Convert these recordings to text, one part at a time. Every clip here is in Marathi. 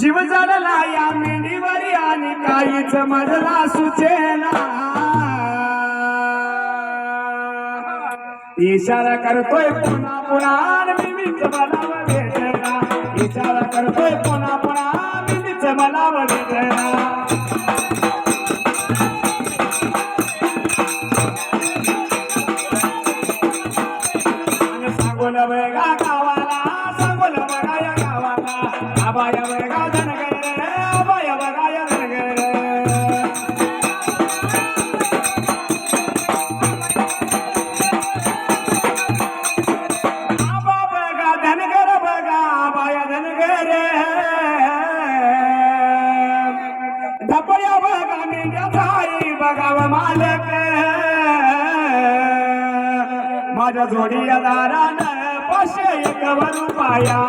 जीव जडला या मेंढीवरी आणि काहीच मजला सुचेना. इशारा करतोय पुन्हा पुन्हा मीच मला भेटना. इशारा करतोय पुन्हा पुन्हा मीच मला भेटना. सांगोल बघा गावाला, सांगोल बघा या गावाला, आबाया बघा धनगर, आबाया बघा या धनगर. आबा बघा धनगर बघा, आबाया धनगर. धपड्या बघा मेंढ्याचा आई बघाव मालक. माझ्या जोडीया दारान 501 रुपया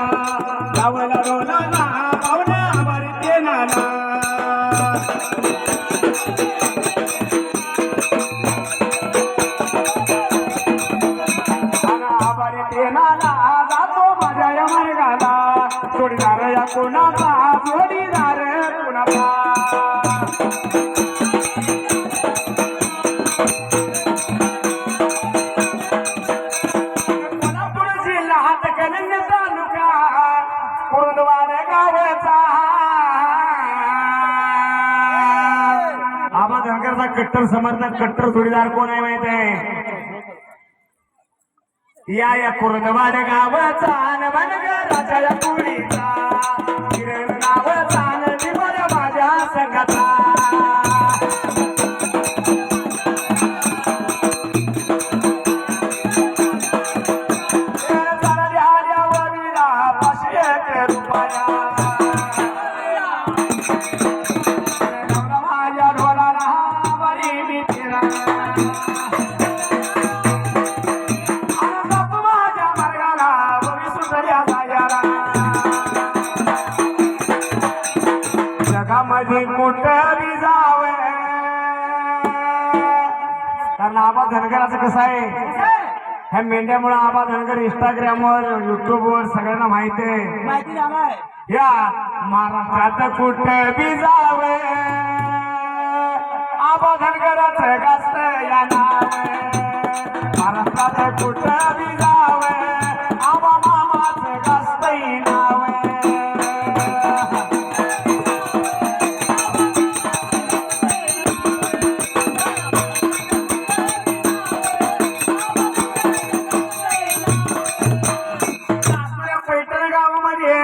गावला रोला ना पाहुण्या आभारी नाना. आभारी नाना जातो माझ्या या मार्गाला. जोडीदार या कोणाचा, जोडीदार कोणाचा. आबा धनगरचा कट्टर समर्थक, कट्टर जोडीदार कोण आहे माहित आहे? या कुर्दवाड गावचा न बनगराच्या या कुडीचा. किरण नावचा न निमर माझ्या संघाचा. जगामध्ये कुठे जावे, कारण आबा धनगराचं कसं आहे, ह्या मेंढ्यामुळे आबा धनगर इंस्टाग्रामवर, युट्यूबवर सगळ्यांना माहिती आहे. या महाराष्ट्रात कुठे बी जावे, आबा धनगराचं गास्त या नाव. महाराष्ट्रात कुठे बी जावे, आबा मामाचं गास्त नाव. पैठण गावामध्ये